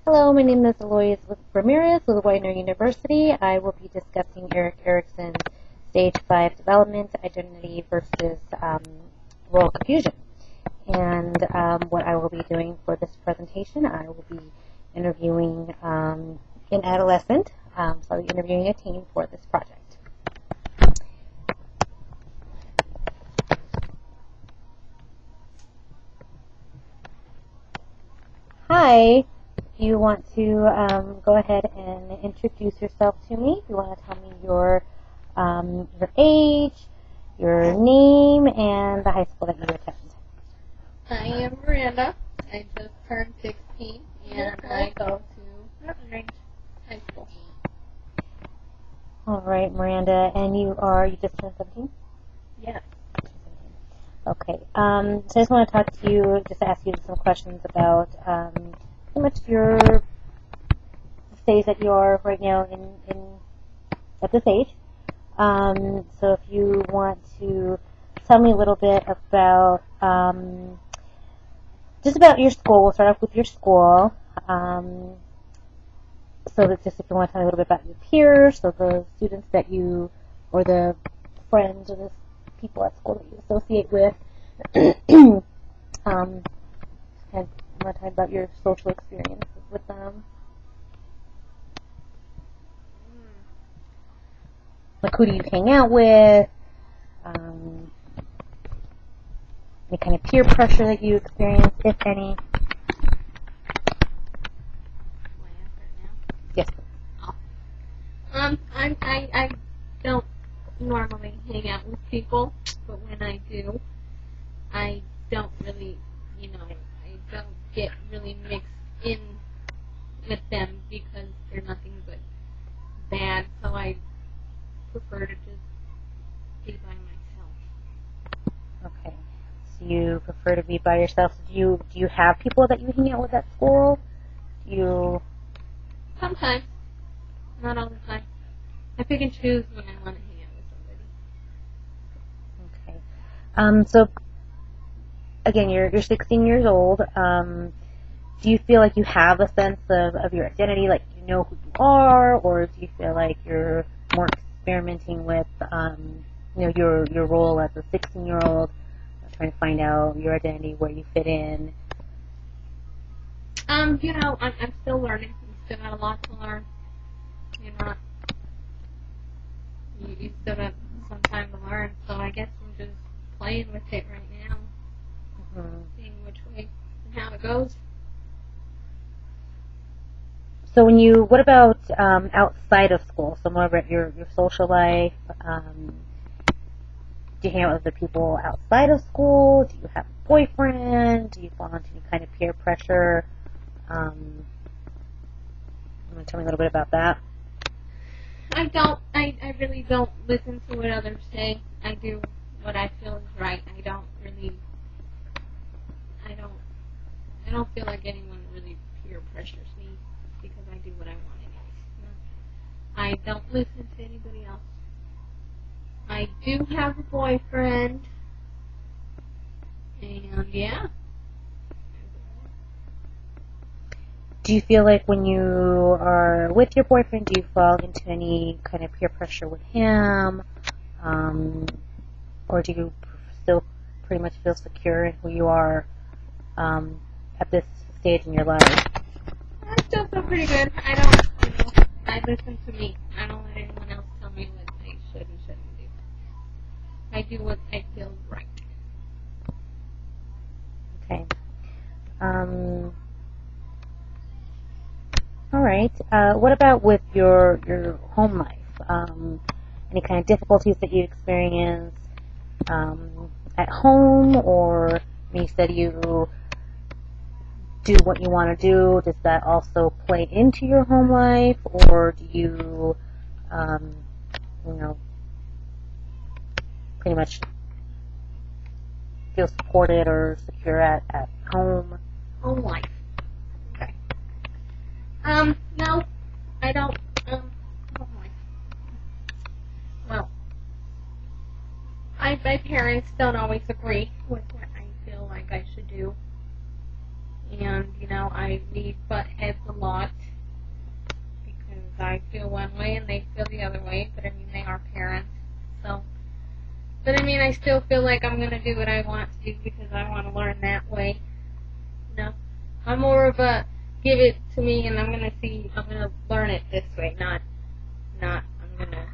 Hello, my name is Eloise Ramirez with Widener University. I will be discussing Eric Erickson's Stage 5 Development, Identity versus Role Confusion. And what I will be doing for this presentation, I will be interviewing an adolescent, so I'll be interviewing a teen for this project. Hi. If you want to go ahead and introduce yourself to me, if you want to tell me your age, your name, and the high school that you attend. I am Miranda. I just turned 16, and I go to Mountain High School. All right, Miranda, and you just turned 17? Yes. Okay. So I just want to talk to you, just ask you some questions about pretty much the stage that you are right now at this age. So if you want to tell me a little bit about just about your school, we'll start off with your school. So that just if you want to tell me a little bit about your peers, so the students that you, or the friends or the people at school that you associate with, and want to talk about your social experiences with them. Like, who do you hang out with? Any kind of peer pressure that you experience, if any? Yes. I don't normally hang out with people, but when I do, I don't really, I don't get really mixed in with them because they're nothing but bad, so I prefer to just be by myself. Okay. So you prefer to be by yourself. Do you have people that you hang out with at school? Sometimes. Not all the time. I pick and choose when I want to hang out with somebody. Okay. So, again, you're 16 years old. Do you feel like you have a sense of your identity, like you know who you are, or do you feel like you're more experimenting with, your role as a 16-year-old, trying to find out your identity, where you fit in? I'm still learning. I'm still got a lot to learn. You still got some time to learn, so I guess I'm just playing with it right now, seeing which way and how it goes. So what about outside of school? So more about your social life. Do you hang out with other people outside of school? Do you have a boyfriend? Do you fall into any kind of peer pressure? You want to tell me a little bit about that? I don't. I really don't listen to what others say. I do what I feel is right. I don't feel like anyone really peer pressures me because I do what I want anyways. I don't listen to anybody else. I do have a boyfriend, and yeah. Do you feel like when you are with your boyfriend, do you fall into any kind of peer pressure with him? Or do you still pretty much feel secure in who you are at this stage in your life? I still feel pretty good. I listen to me. I don't let anyone else tell me what I should and shouldn't do. I do what I feel right. Okay. All right. What about with your home life? Any kind of difficulties that you experience at home, or you said you do what you want to do? Does that also play into your home life, or do you, pretty much feel supported or secure at home? Home life. Okay. No, I don't. Home life. Well, my parents don't always agree with what I feel like I should do. and, I need butt heads a lot because I feel one way and they feel the other way, but I mean, they are parents, so. But I mean, I still feel like I'm going to do what I want to do because I want to learn that way. I'm more of a give it to me and I'm going to learn it this way, not I'm going to,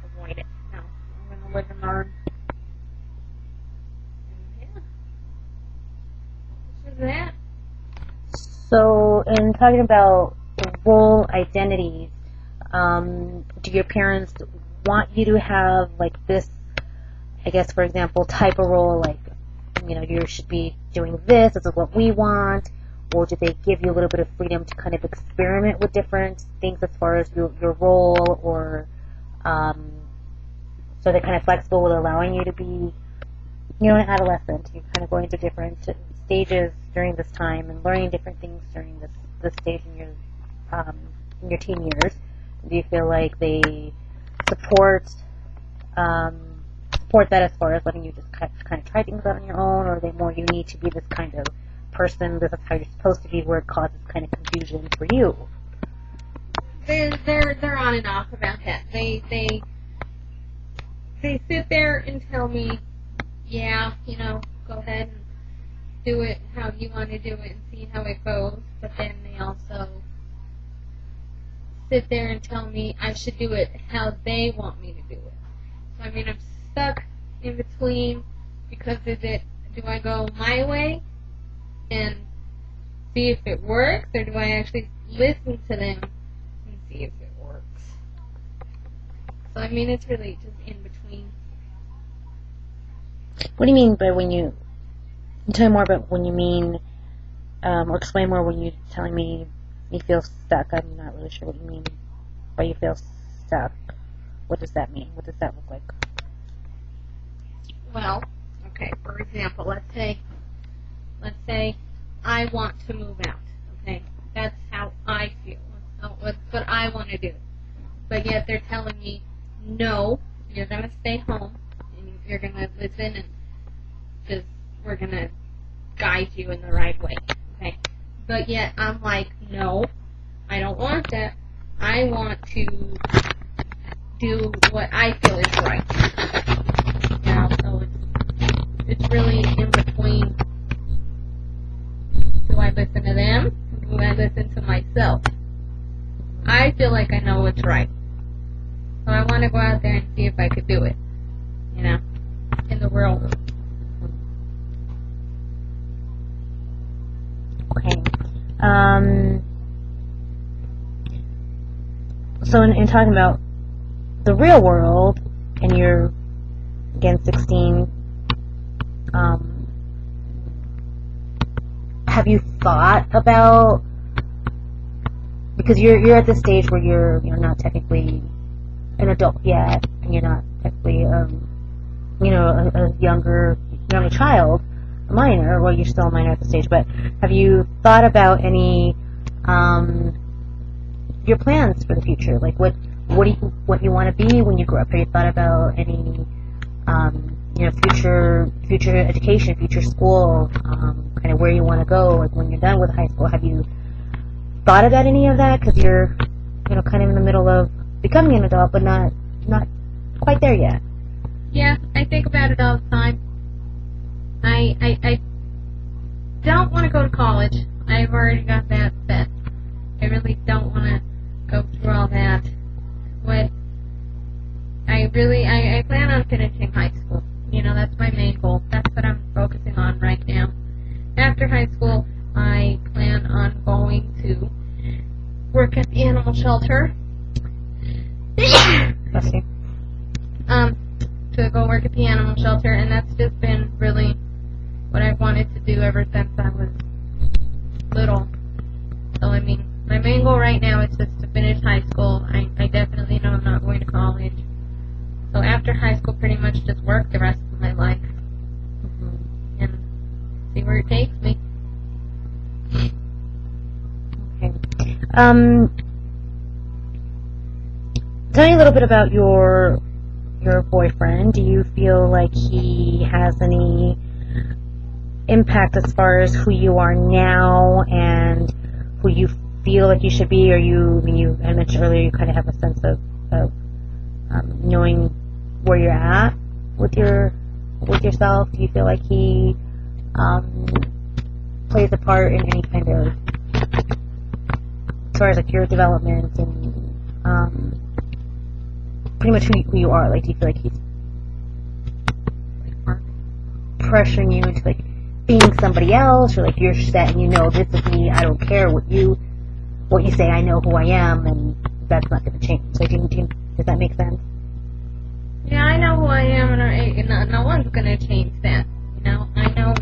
avoid it. No, I'm going to live and learn. And yeah, this is that. So, in talking about role identities, do your parents want you to have like this, I guess, for example, type of role, like, you should be doing this is what we want, or do they give you a little bit of freedom to kind of experiment with different things as far as your role, or so they're kind of flexible with allowing you to be, an adolescent? You're kind of going through different stages during this time and learning different things during this stage in your teen years. Do you feel like they support that as far as letting you just kind of try things out on your own, or are they more you need to be this kind of person, this is how you're supposed to be, where it causes kind of confusion for you? They're on and off about that. They sit there and tell me, yeah, go ahead and do it how you want to do it and see how it goes, but then they also sit there and tell me I should do it how they want me to do it. So I mean, I'm stuck in between because do I go my way and see if it works, or do I actually listen to them and see if it works? So I mean, it's really just in between. What do you mean by when you tell me more about when you mean, or explain more when you're telling me you feel stuck? I'm not really sure what you mean by you feel stuck. What does that mean? What does that look like? Well, okay, for example, let's say I want to move out, okay? That's how I feel. That's what I want to do. But yet they're telling me, no, you're going to stay home, and you're going to listen, and just, we're going to guide you in the right way, okay? But yet I'm like, no, I don't want that. I want to do what I feel is right. So it's really in between. Do I listen to them? Or do I listen to myself? I feel like I know what's right. So I want to go out there and see if I could do it, in the world. Okay. So in talking about the real world, and you're, again, 16, have you thought about, because you're at the stage where you're not technically an adult yet, and you're not technically a younger child, a minor. Well, you're still a minor at the stage, but have you thought about any your plans for the future? Like what you want to be when you grow up? Have you thought about any future education, future school, kind of where you want to go, like when you're done with high school? Have you thought about any of that? Because you're kind of in the middle of becoming an adult, but not quite there yet. Yeah, I think about it all the time. I don't want to go to college. I've already got that set. I really don't want to go through all that. What I plan on finishing high school. That's my main goal. That's what I'm focusing on right now. After high school, I plan on going to work at the animal shelter. Okay. To go work at the animal shelter, and that's just been really what I've wanted to do ever since I was little. So I mean, my main goal right now is just to finish high school. I definitely know I'm not going to college. So after high school, pretty much just work the rest of my life. And see where it takes me. Okay. Tell me a little bit about your boyfriend. Do you feel like he has any impact as far as who you are now and who you feel like you should be? Or I mentioned earlier, you kind of have a sense of knowing where you're at with yourself. Do you feel like he plays a part in any kind of, as far as like your development and pretty much who you are? Like, do you feel like he's like pressuring you into like being somebody else, or like you're set and you know this is me, I don't care what you say, I know who I am, and that's not going to change? So does that make sense? Yeah, I know who I am, and no one's gonna change that. You know, I know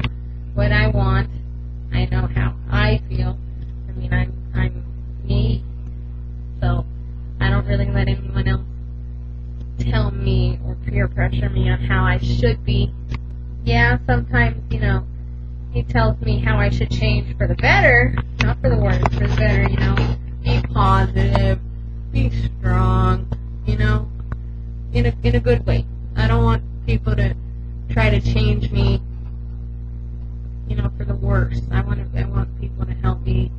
what I want. I know how I feel. I mean, I'm me, so I don't really let anyone else tell me or peer pressure me on how I should be. Yeah, sometimes, you know, he tells me how I should change for the better, not for the worse, for the better. You know, be positive, be strong. You know, in a good way. I don't want people to try to change me, you know, for the worse. I want people to help me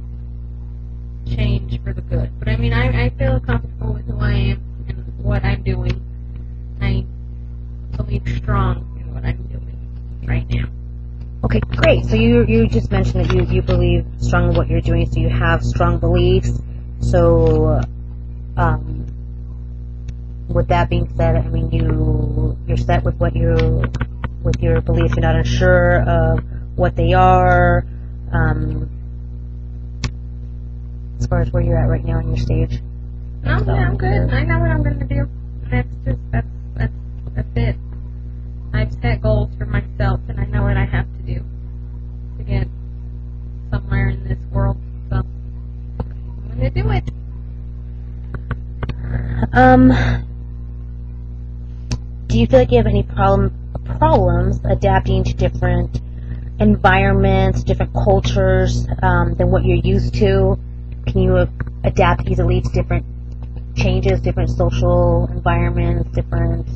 change for the good. But I mean, I feel comfortable with who I am and what I'm doing. I believe strong in what I'm doing right now. Okay, great. So you just mentioned that you believe strongly in what you're doing, so you have strong beliefs. So with that being said, I mean, you're set with your beliefs. You're not unsure of what they are, as far as where you're at right now in your stage. No, yeah, I'm good. I know what I'm going to do. That's it. I've set goals for myself, and I know what I have to do to get somewhere in this world. So I'm going to do it. Do you feel like you have any problems adapting to different environments, different cultures than what you're used to? Can you adapt easily to different changes, different social environments, different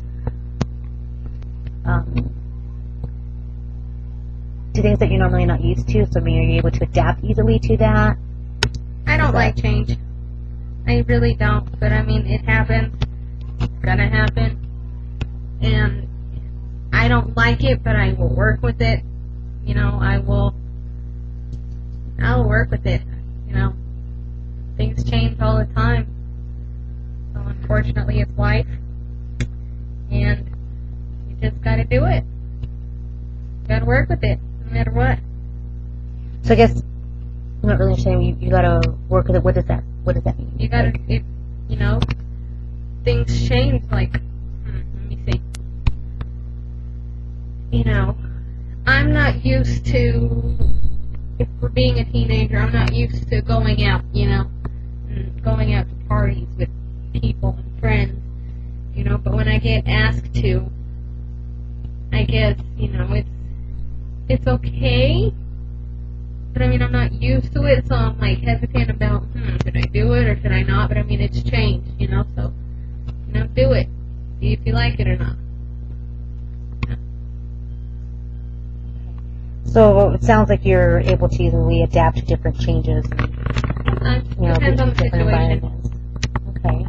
to things that you're normally not used to? So, I mean, are you able to adapt easily to that? I don't like change. I really don't. But I mean, it happens. It's gonna happen. And I don't like it, but I will work with it. You know, I'll work with it. You know, things change all the time. So unfortunately, it's life, and you just gotta do it. You gotta work with it, no matter what. So I guess I'm not really understanding. You gotta work with it. What does that mean? You gotta, you know, things change. Like, let me see. You know, I'm not used to, if we're being a teenager, I'm not used to going out, you know, and going out to parties with people and friends, you know, but when I get asked to, I guess, you know, it's okay, but I mean, I'm not used to it, so I'm like hesitant about, should I do it or should I not? But I mean, it's changed, you know, so, you know, do it. See if you like it or not. So it sounds like you're able to easily adapt to different changes. And, you know, depends on the different situation. environments. Okay.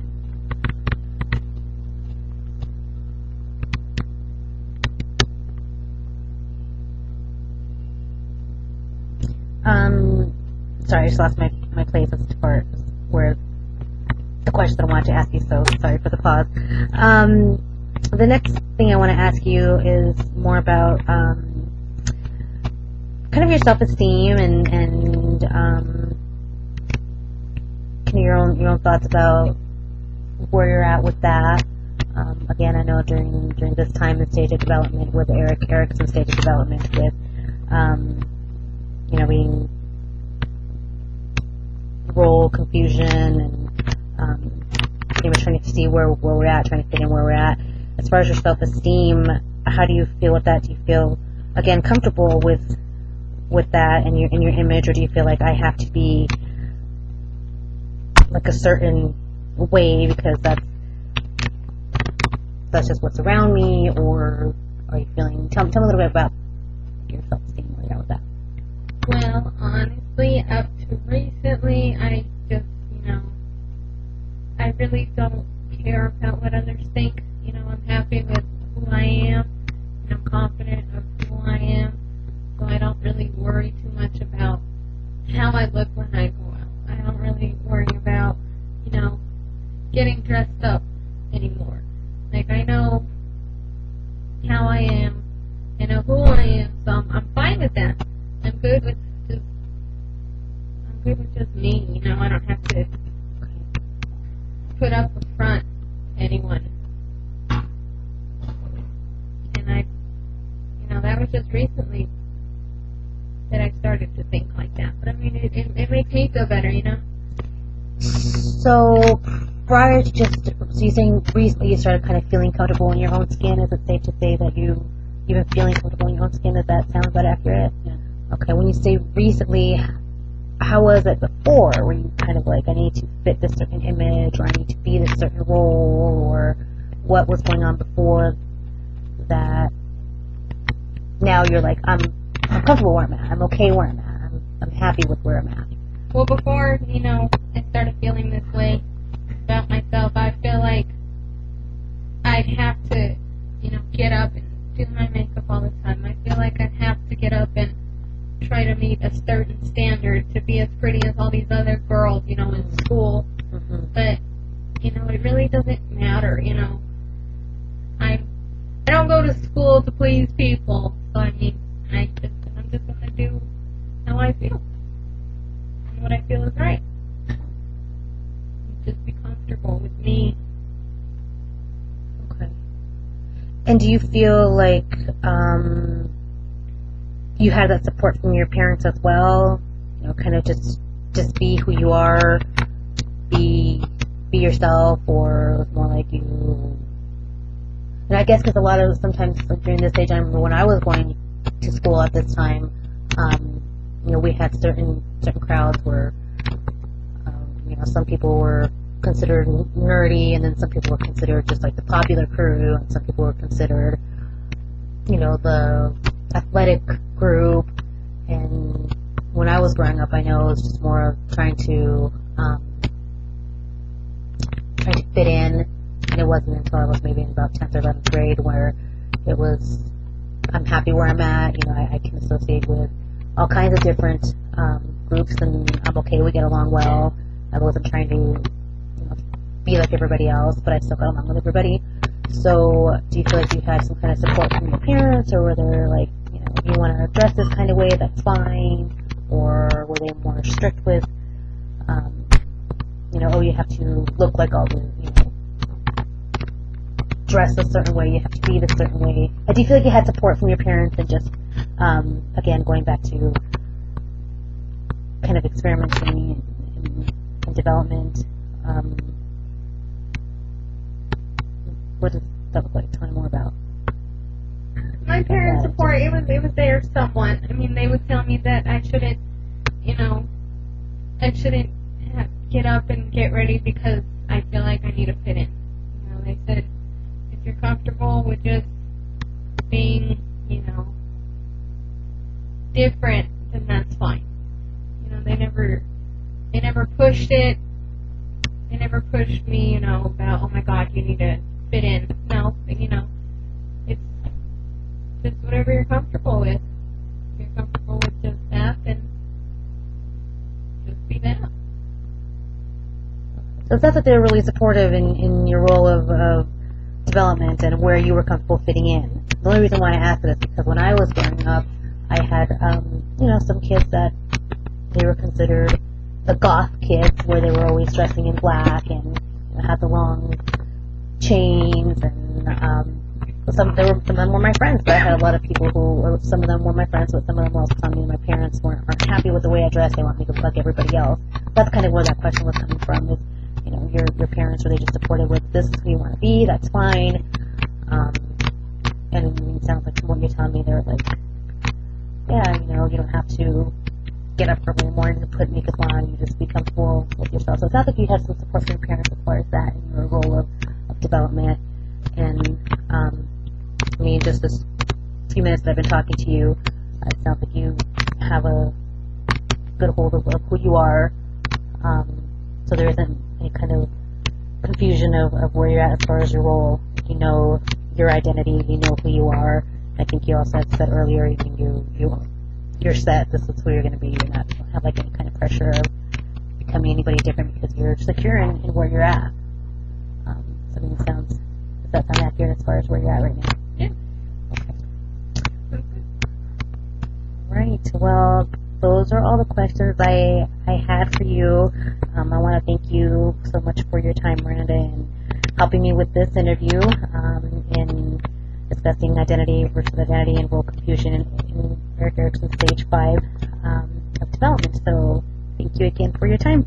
Sorry, I just lost my place as to part where the question that I wanted to ask you, so sorry for the pause. The next thing I want to ask you is more about kind of your self-esteem and kind of your own thoughts about where you're at with that. Again, I know during this time and stage of development with Erickson's stage of development with you know, being role confusion and pretty much trying to see where we're at, trying to fit in where we're at. As far as your self-esteem, how do you feel with that? Do you feel, again, comfortable with that and your image, or do you feel like I have to be like a certain way because that's just what's around me? Or are you feeling? Tell me a little bit about your self-esteem. started out with that? Well, honestly, up to recently, I just, I really don't care about what others think. I'm happy with who I am, and I'm confident of who I am, so I don't really worry too much about how I look when I go out. I don't really worry about, getting dressed up anymore. Like, I know how I am, I know who I am, so I'm fine with that. I'm good with just me. I don't have to put up a front to anyone. And that was just recently that I started to think like that. But I mean, it makes me feel better, So prior to so you're saying recently you started kind of feeling comfortable in your own skin. Is it safe to say that you've been feeling comfortable in your own skin? Does that sound about accurate? Yeah. Okay, when you say recently, how was it before? Were you kind of like, I need to fit this certain image, or I need to be this certain role, or what was going on before that? Now you're like, I'm comfortable where I'm at. I'm okay where I'm at. I'm happy with where I'm at. Well, before, I started feeling this way about myself, I feel like I'd have to, get up and do my makeup all the time. I feel like I'd have to get up and try to meet a certain standard to be as pretty as all these other girls, in school. Mm-hmm. But, it really doesn't matter, I don't go to school to please people, so I mean, I'm just gonna do how I feel and what I feel is right. Just be comfortable with me. Okay. And do you feel like you had that support from your parents as well? Kind of just be who you are, be yourself, or it was more like you? And I guess because a lot of sometimes like during this age, I remember when I was going to school at this time, we had certain crowds where some people were considered nerdy, and then some people were considered just like the popular crew, and some people were considered, the athletic group. And when I was growing up, I know it was just more of trying to fit in, and it wasn't until I was maybe in about 10th or 11th grade where it was, I'm happy where I'm at. I can associate with all kinds of different groups, and I'm okay, we get along well. I wasn't trying to be like everybody else, but I still got along with everybody. So do you feel like you had some kind of support from your parents, or were they like, if you want to dress this kind of way, that's fine? Or were they more strict with, you have to look like all the, dress a certain way, you have to be this certain way? Do you feel like you had support from your parents, and just, again, going back to kind of experimenting and development? What does that look like? Tell me more about. My parents' support, it was there somewhat. I mean, they would tell me that I shouldn't, get up and get ready because I feel like I need to fit in. They said, if you're comfortable with just being, different, then that's fine. They never pushed it. They never pushed me, about, oh my God, you need to fit in. No, it's just whatever you're comfortable with. If you're comfortable with just that, then just be that. So it's not that they're really supportive in your role of development and where you were comfortable fitting in. The only reason why I asked it is because when I was growing up, I had, some kids that they were considered the goth kids, where they were always dressing in black and had the long chains, and some of them were my friends, but I had a lot of people or some of them were my friends, but some of them were also telling me my parents aren't happy with the way I dress. They want me to look like everybody else. That's kind of where that question was coming from. Is, your parents, were they just supportive with, this is who you want to be, that's fine? And it sounds like from what you're telling me, they're like, yeah, you don't have to get up early in the morning to put makeup on, you just be comfortable with yourself. So it sounds like you had some support from your parents as far as that in your role of development. And just this few minutes that I've been talking to you, It sounds like you have a good hold of who you are, so there isn't any kind of confusion of where you're at as far as your role. You know your identity, you know who you are. I think you also had said earlier, you're set. This is who you're going to be. You don't have like any kind of pressure of becoming anybody different because you're secure in where you're at. So does that sound accurate as far as where you're at right now? Yeah. Okay. Right. Well, those are all the questions I had for you. I want to thank you so much for your time, Miranda, and helping me with this interview in discussing identity versus identity and role confusion in Erik Erikson's stage 5 of development. So thank you again for your time.